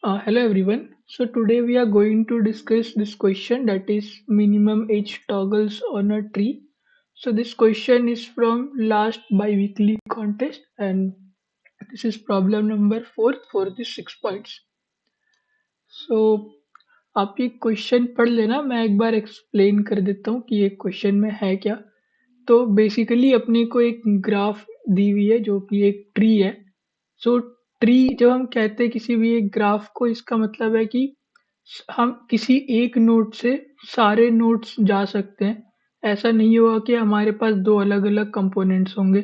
Hello everyone. So today we are going to discuss this question, that is minimum age toggles on a tree. So this question is from last bi-weekly contest and this is problem number 4 for the 6 points. So आप ये question पढ़ लेना, मैं एक बार explain कर देता हूँ कि ये क्वेश्चन में है क्या। तो बेसिकली अपने को एक ग्राफ दी हुई है जो कि एक ट्री है। सो ट्री जब हम कहते हैं किसी भी एक ग्राफ को, इसका मतलब है कि हम किसी एक नोड से सारे नोड्स जा सकते हैं। ऐसा नहीं होगा कि हमारे पास दो अलग अलग कंपोनेंट्स होंगे।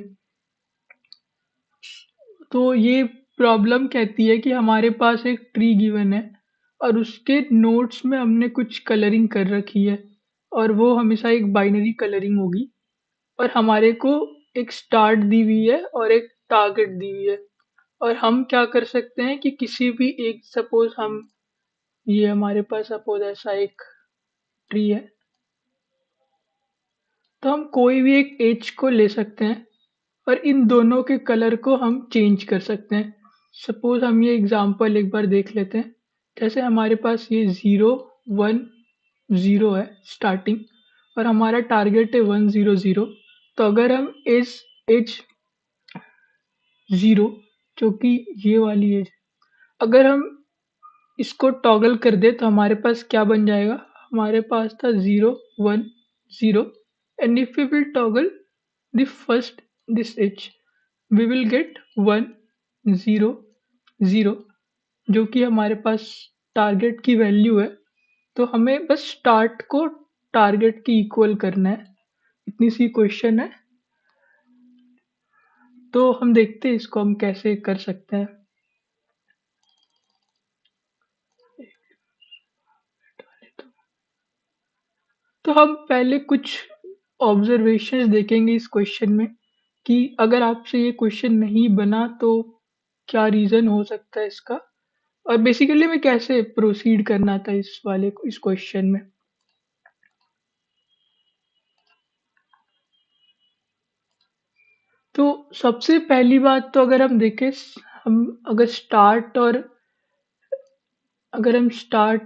तो ये प्रॉब्लम कहती है कि हमारे पास एक ट्री गिवन है और उसके नोड्स में हमने कुछ कलरिंग कर रखी है और वो हमेशा एक बाइनरी कलरिंग होगी और हमारे को एक स्टार्ट दी हुई है और एक टारगेट दी हुई है। और हम क्या कर सकते हैं कि किसी भी एक, सपोज हम, ये हमारे पास सपोज ऐसा एक ट्री है, तो हम कोई भी एक एज को ले सकते हैं और इन दोनों के कलर को हम चेंज कर सकते हैं। सपोज हम ये एग्जांपल एक बार देख लेते हैं। जैसे हमारे पास ये 0 1 0 है स्टार्टिंग और हमारा टारगेट है 1 0 0। तो अगर हम इस एज 0, जो कि ये वाली एज, अगर हम इसको टॉगल कर दे तो हमारे पास क्या बन जाएगा। हमारे पास था 0 1 0 and if we will toggle the first this edge, we will get 1 0 0, जो कि हमारे पास टारगेट की वैल्यू है। तो हमें बस स्टार्ट को टारगेट के इक्वल करना है, इतनी सी क्वेश्चन है। तो हम देखते हैं इसको हम कैसे कर सकते हैं। तो हम पहले कुछ ऑब्जर्वेशंस देखेंगे इस क्वेश्चन में कि अगर आपसे ये क्वेश्चन नहीं बना तो क्या रीज़न हो सकता है इसका, और बेसिकली हमें कैसे प्रोसीड करना था इस क्वेश्चन में। तो सबसे पहली बात तो अगर हम देखें, हम अगर स्टार्ट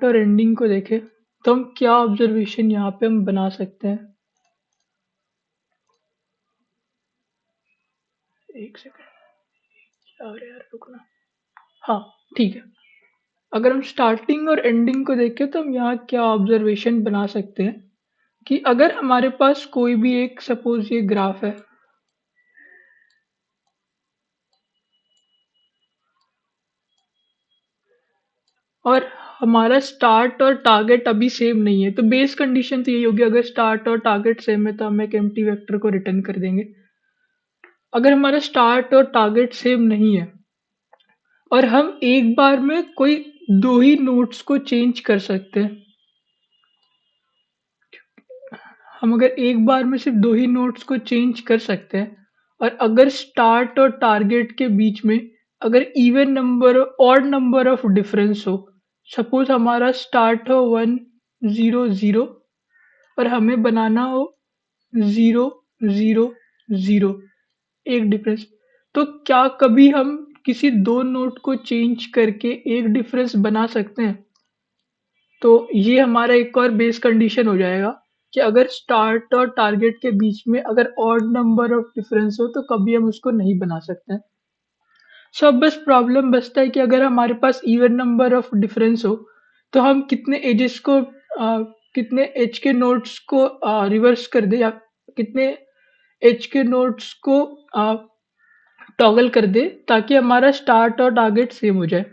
और एंडिंग को देखें तो हम क्या ऑब्जर्वेशन यहाँ पे हम बना सकते हैं। एक सेकंड यार यार रुकना। हाँ, ठीक है। अगर हम स्टार्टिंग और एंडिंग को देखें तो हम यहाँ क्या ऑब्जर्वेशन बना सकते हैं कि अगर हमारे पास कोई भी एक, सपोज ये ग्राफ है और हमारा स्टार्ट और टारगेट अभी सेम नहीं है, तो बेस कंडीशन तो यही होगी, अगर स्टार्ट और टारगेट सेम है तो हम एक एम्प्टी वेक्टर को रिटर्न कर देंगे। अगर हमारा स्टार्ट और टारगेट सेम नहीं है और हम एक बार में कोई दो ही नोड्स को चेंज कर सकते हैं, हम अगर एक बार में सिर्फ दो ही नोड्स को चेंज कर सकते हैं और अगर स्टार्ट और टारगेट के बीच में अगर even number odd number of difference हो, सपोज हमारा स्टार्ट हो 1 0 0 और हमें बनाना हो 0 0 0, एक डिफरेंस, तो क्या कभी हम किसी दो नोड को चेंज करके एक डिफरेंस बना सकते हैं। तो ये हमारा एक और बेस कंडीशन हो जाएगा कि अगर स्टार्ट और टारगेट के बीच में अगर ऑड नंबर ऑफ डिफरेंस हो तो कभी हम उसको नहीं बना सकते हैं। सो अब बस प्रॉब्लम बचता है कि अगर हमारे पास इवन नंबर ऑफ डिफरेंस हो तो हम कितने एज के नोड्स को रिवर्स कर दे, या कितने एज के नोड्स को टॉगल कर दे ताकि हमारा स्टार्ट और टारगेट सेम हो जाए।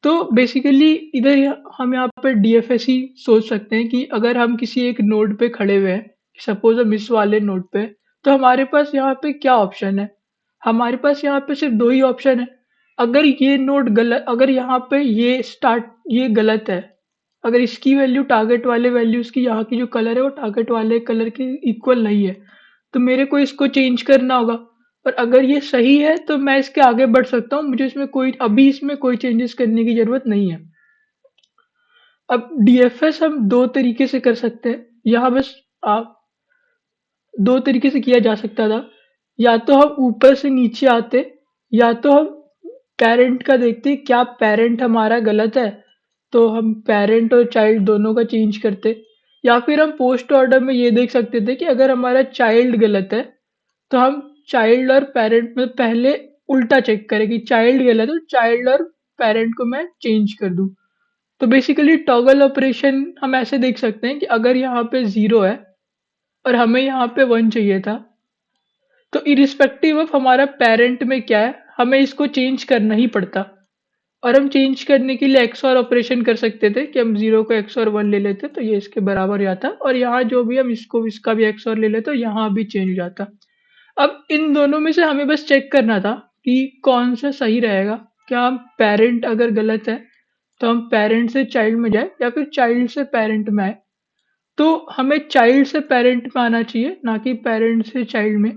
तो बेसिकली इधर हम यहाँ पर डीएफएस ही सोच सकते हैं कि अगर हम किसी एक नोड पे खड़े हुए हैं, सपोज हम इस वाले नोड पे, तो हमारे पास यहाँ पे क्या ऑप्शन है। हमारे पास यहाँ पे सिर्फ दो ही ऑप्शन है। अगर ये नोड गलत, अगर यहाँ पे ये गलत है, अगर इसकी वैल्यू टारगेट वाले वैल्यूज की, यहाँ की जो कलर है वो टारगेट वाले कलर के इक्वल नहीं है, तो मेरे को इसको चेंज करना होगा। और अगर ये सही है तो मैं इसके आगे बढ़ सकता हूँ, मुझे इसमें कोई चेंजेस करने की जरूरत नहीं है। अब डीएफएस हम दो तरीके से कर सकते हैं, यहाँ बस आप दो तरीके से किया जा सकता था, या तो हम ऊपर से नीचे आते, या तो हम पेरेंट का देखते हैं, क्या पेरेंट हमारा गलत है, तो हम पेरेंट और चाइल्ड दोनों का चेंज करते। या फिर हम पोस्ट ऑर्डर में ये देख सकते थे कि अगर हमारा चाइल्ड गलत है, तो हम चाइल्ड और पेरेंट में पहले उल्टा चेक करें कि चाइल्ड गलत है, तो चाइल्ड और पेरेंट को मैं चेंज कर दूँ। तो बेसिकली टॉगल ऑपरेशन हम ऐसे देख सकते हैं कि अगर यहाँ पे 0 है और हमें यहाँ पे 1 चाहिए था, तो इर्रिस्पेक्टिव ऑफ हमारा पेरेंट में क्या है, हमें इसको चेंज करना ही पड़ता। और हम चेंज करने के लिए एक्सऑर ऑपरेशन कर सकते थे कि हम 0 को एक्सऑर 1 ले लेते तो ये इसके बराबर हो जाता, और यहाँ जो भी हम इसको इसका भी एक्सऑर ले लेते तो यहाँ भी चेंज हो जाता। अब इन दोनों में से हमें बस चेक करना था कि कौन सा सही रहेगा। क्या हम पेरेंट अगर गलत है तो हम पेरेंट से चाइल्ड में जाए या फिर चाइल्ड से पेरेंट में आए। तो हमें चाइल्ड से पेरेंट में आना चाहिए, ना कि पेरेंट से चाइल्ड में।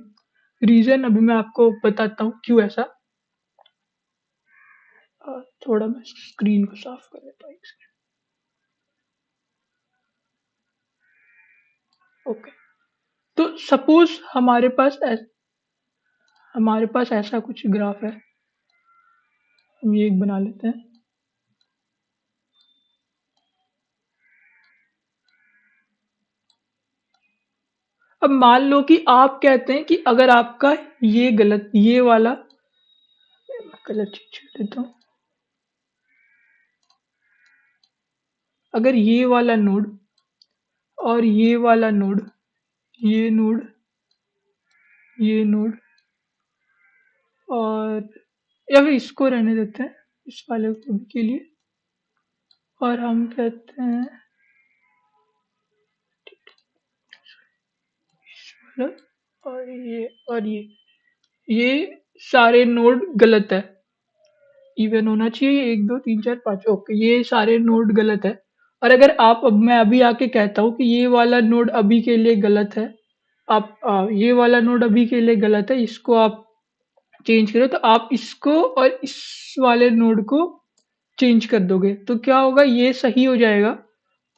रीजन अभी मैं आपको बताता हूँ क्यों ऐसा। थोड़ा मैं स्क्रीन को साफ कर देता हूँ, एक सेकंड। ओके। तो सपोज हमारे पास ऐसा कुछ ग्राफ है। हम ये एक बना लेते हैं। अब मान लो कि आप कहते हैं कि अगर आपका ये गलत, ये वाला, कलर चेंज कर देता हूँ। अगर ये वाला नोड और ये वाला नोड, ये नोड, ये नोड, और या फिर इसको रहने देते हैं इस वाले को के लिए, और हम कहते हैं वाला, और ये सारे नोड गलत है। इवन होना चाहिए 1 2 3 4 5। ओके, ये सारे नोड गलत है। और अगर आप, अब मैं अभी आके कहता हूँ कि ये वाला नोड अभी के लिए गलत है, आप ये वाला नोड अभी के लिए गलत है, इसको आप चेंज करो, तो आप इसको और इस वाले नोड को चेंज कर दोगे तो क्या होगा, ये सही हो जाएगा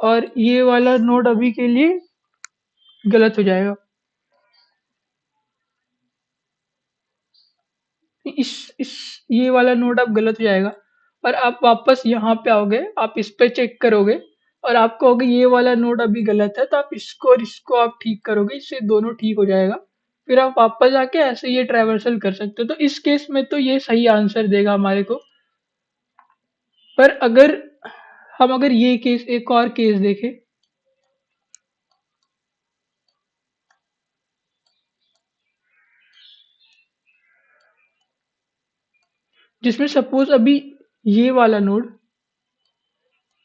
और ये वाला नोड अभी के लिए गलत हो जाएगा। इस इस ये वाला नोड अब गलत हो जाएगा, और आप वापस यहाँ पे आओगे, आप इस पे चेक करोगे और आप कहोगे ये वाला नोड अभी गलत है, तो आप इसको और इसको आप ठीक करोगे, इससे दोनों ठीक हो जाएगा। फिर आप वापस आके ऐसे ये ट्रैवर्सल कर सकते हो। तो इस केस में तो ये सही आंसर देगा हमारे को। पर अगर ये केस, एक और केस देखें, जिसमें सपोज अभी ये वाला नोड,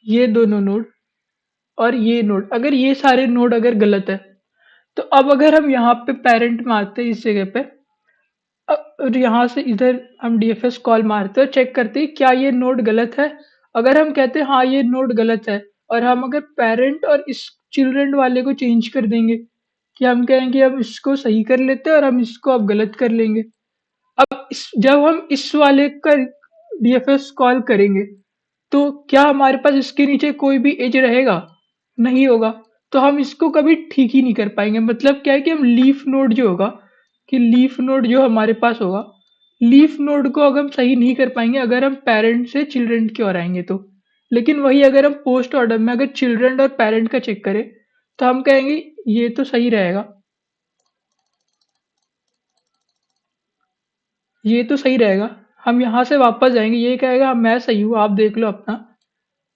ये दोनों नोड और ये नोड, अगर ये सारे नोड अगर गलत है, तो अब अगर हम यहाँ पे पेरेंट मारते हैं इस जगह पे, और यहाँ से इधर हम डीएफएस कॉल मारते हैं, चेक करते हैं क्या ये नोड गलत है। अगर हम कहते हैं हाँ ये नोड गलत है, और हम अगर पेरेंट और इस चिल्ड्रन वाले को चेंज कर देंगे, कि हम कहेंगे अब इसको सही कर लेते हैं और हम इसको अब गलत कर लेंगे। अब जब हम इस वाले का डीएफएस कॉल करेंगे, तो क्या हमारे पास इसके नीचे कोई भी एज रहेगा? नहीं होगा। तो हम इसको कभी ठीक ही नहीं कर पाएंगे। मतलब क्या है कि हम लीफ नोड जो होगा, कि लीफ नोड जो हमारे पास होगा, लीफ नोड को अगर हम सही नहीं कर पाएंगे अगर हम पेरेंट से चिल्ड्रन की ओर आएंगे तो। लेकिन वही अगर हम पोस्ट ऑर्डर में अगर चिल्ड्रन और पेरेंट का चेक करें, तो हम कहेंगे ये तो सही रहेगा, ये तो सही रहेगा। हम यहाँ से वापस जाएंगे, ये कहेगा मैं सही हूँ, आप देख लो अपना।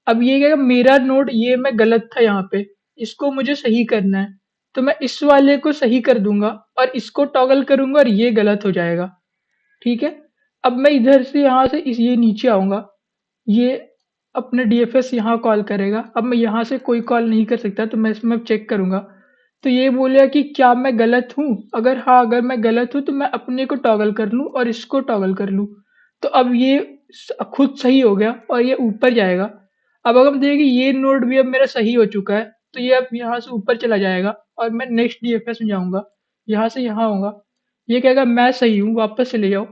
अब ये कहेगा मेरा नोड ये मैं गलत था यहाँ पे, इसको मुझे सही करना है, तो मैं इस वाले को सही कर दूंगा और इसको टॉगल करूंगा और ये गलत हो जाएगा। ठीक है। अब मैं इधर से यहाँ से ये नीचे आऊंगा, ये अपने डीएफएस यहाँ कॉल करेगा। अब मैं यहाँ से कोई कॉल नहीं कर सकता, तो मैं इसमें चेक करूंगा। तो ये बोलेगा कि क्या मैं गलत हूँ, अगर हाँ, अगर मैं गलत हूँ तो मैं अपने को टॉगल कर लूँ और इसको टॉगल कर लूँ। तो अब ये खुद सही हो गया और ये ऊपर जाएगा। अब अगर हम देखें कि ये नोड भी अब मेरा सही हो चुका है, तो ये अब यहाँ से ऊपर चला जाएगा और मैं नेक्स्ट डीएफएस में जाऊंगा, यहाँ से यहाँ आऊंगा। ये कहेगा मैं सही हूँ, वापस चले जाओ।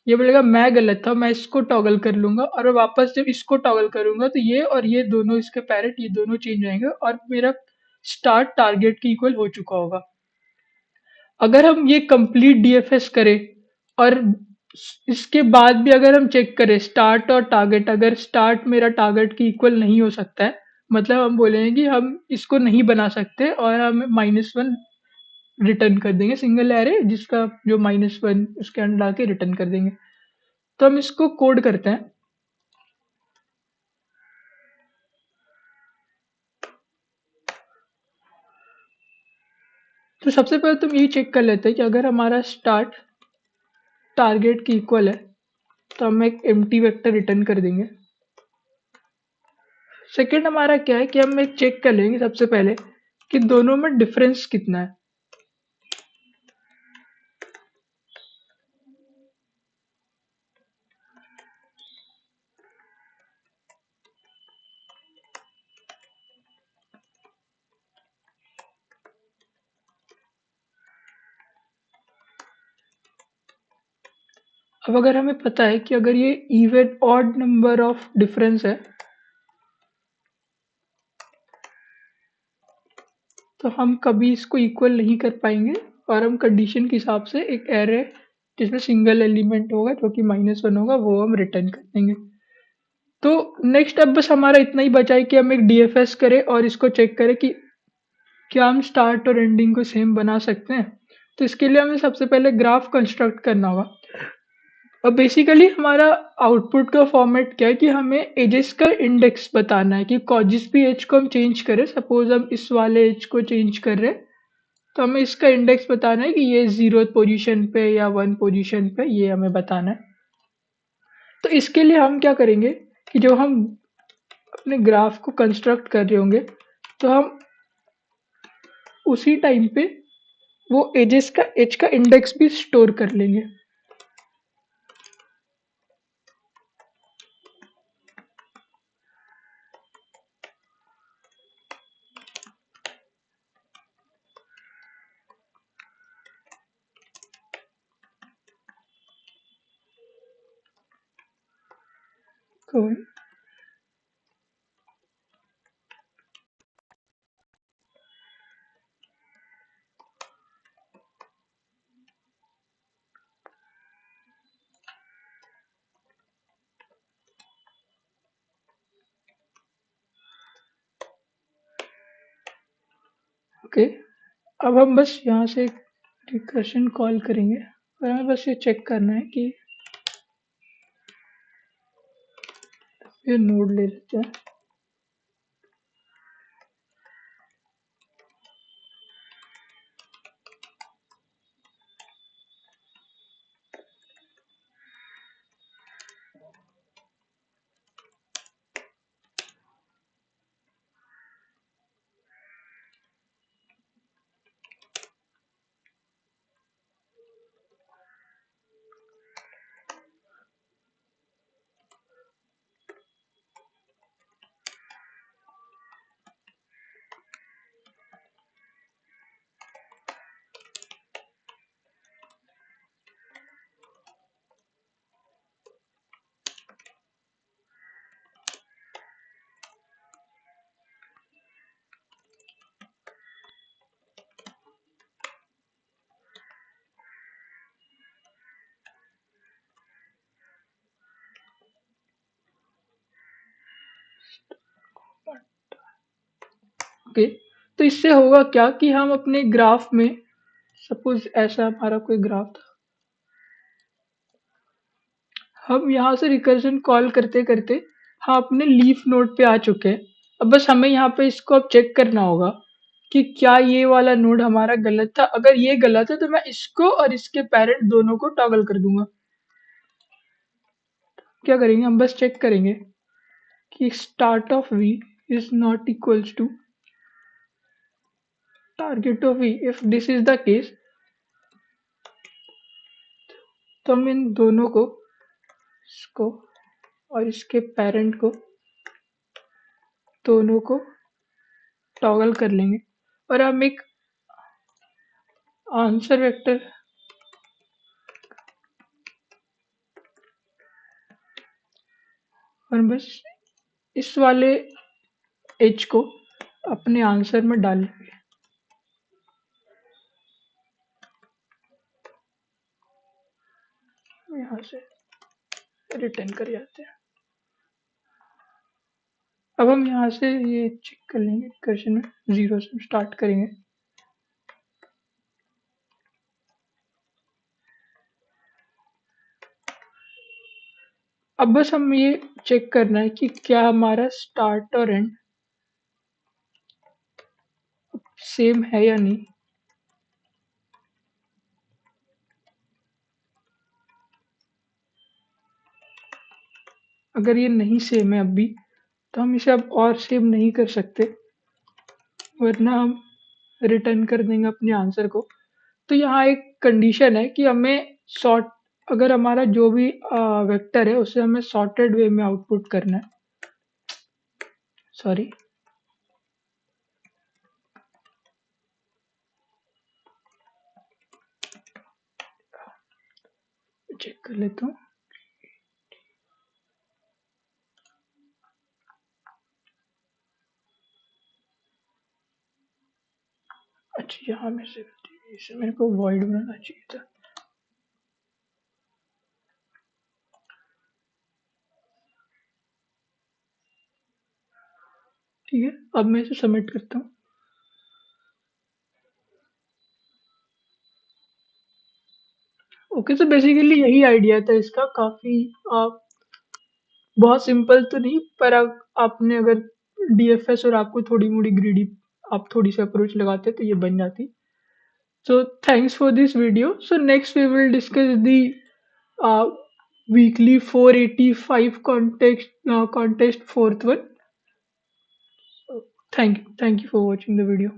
ये बोलेगा मैं गलत था, मैं इसको टॉगल कर लूंगा, और वापस जब इसको टॉगल करूंगा तो ये और ये दोनों, इसके पैरेट ये दोनों चेंज होंगे और मेरा स्टार्ट टारगेट के इक्वल हो चुका होगा। अगर हम ये कंप्लीट डीएफएस करें और इसके बाद भी अगर हम चेक करें स्टार्ट और टारगेट, अगर स्टार्ट मेरा टारगेट के इक्वल नहीं हो सकता है, मतलब हम बोलेंगे कि हम इसको नहीं बना सकते और हम -1 रिटर्न कर देंगे, सिंगल एरे जिसका जो -1 उसके अंदर डाल के रिटर्न कर देंगे। तो हम इसको कोड करते हैं। तो सबसे पहले तुम ये चेक कर लेते हैं कि अगर हमारा स्टार्ट टारगेट के इक्वल है तो हम एक एम्प्टी वेक्टर रिटर्न कर देंगे। सेकंड हमारा क्या है कि हम एक चेक कर लेंगे सबसे पहले कि दोनों में डिफरेंस कितना है। अब अगर हमें पता है कि अगर ये even odd number of difference है तो हम कभी इसको इक्वल नहीं कर पाएंगे और हम कंडीशन के हिसाब से एक एरे जिसमें सिंगल एलिमेंट होगा जो कि -1 होगा वो हम रिटर्न कर देंगे। तो नेक्स्ट अब बस हमारा इतना ही बचा है कि हम एक डीएफएस करें और इसको चेक करें कि क्या हम स्टार्ट और एंडिंग को सेम बना सकते हैं। तो इसके लिए हमें सबसे पहले ग्राफ कंस्ट्रक्ट करना होगा। अब बेसिकली हमारा आउटपुट का फॉर्मेट क्या है कि हमें एजेस का इंडेक्स बताना है कि जिस भी एज को हम चेंज करें, सपोज हम इस वाले एज को चेंज कर रहे हैं तो हमें इसका इंडेक्स बताना है कि ये 0 पोजीशन पे या 1 पोजीशन पे, ये हमें बताना है। तो इसके लिए हम क्या करेंगे कि जब हम अपने ग्राफ को कंस्ट्रक्ट कर रहे होंगे तो हम उसी टाइम पे वो एज का इंडेक्स भी स्टोर कर लेंगे। कोई ओके। अब हम बस यहाँ से रिकर्शन कॉल करेंगे और हमें बस ये चेक करना है कि ये नोड ले लेते हैं। ओके। तो इससे होगा क्या कि हम अपने ग्राफ में, सपोज ऐसा हमारा कोई ग्राफ था, हम यहाँ से रिकर्जन कॉल करते करते हम अपने लीफ नोड पे आ चुके हैं। अब बस हमें यहाँ पे इसको अब चेक करना होगा कि क्या ये वाला नोड हमारा गलत था। अगर ये गलत है तो मैं इसको और इसके पेरेंट दोनों को टॉगल कर दूंगा। क्या करेंगे, हम बस चेक करेंगे कि start of V is not equals to target of V. If this is the case तो हम इन दोनों को, इसको और इसके पेरेंट को, दोनों को टॉगल कर लेंगे और हम एक आंसर वेक्टर और बस इस वाले एज को अपने आंसर में डाल लेंगे। यहाँ से रिटर्न कर जाते हैं। अब हम यहाँ से ये चेक कर लेंगे क्वेश्चन में, 0 से स्टार्ट करेंगे। अब बस हम ये चेक करना है कि क्या हमारा स्टार्ट और एंड सेम है या नहीं। अगर ये नहीं सेम है अब भी, तो हम इसे अब और सेम नहीं कर सकते, वरना हम रिटर्न कर देंगे अपने आंसर को। तो यहाँ एक कंडीशन है कि हमें सॉर्ट, अगर हमारा जो भी वेक्टर है उसे हमें सॉर्टेड वे में आउटपुट करना है। सॉरी, चेक कर लेता हूँ। अच्छा, यहाँ में से इसे मेरे को वॉइड बनाना चाहिए था। ठीक है, अब मैं इसे सबमिट करता हूँ। ओके, तो बेसिकली यही आइडिया था इसका। काफी बहुत सिंपल तो नहीं, पर आपने अगर डीएफएस और आपको थोड़ी मोड़ी ग्रीडी, आप थोड़ी सी अप्रोच लगाते तो ये बन जाती। So thanks for this video. So next we will discuss the uh, weekly 485 contest fourth one. Thank you for watching the video.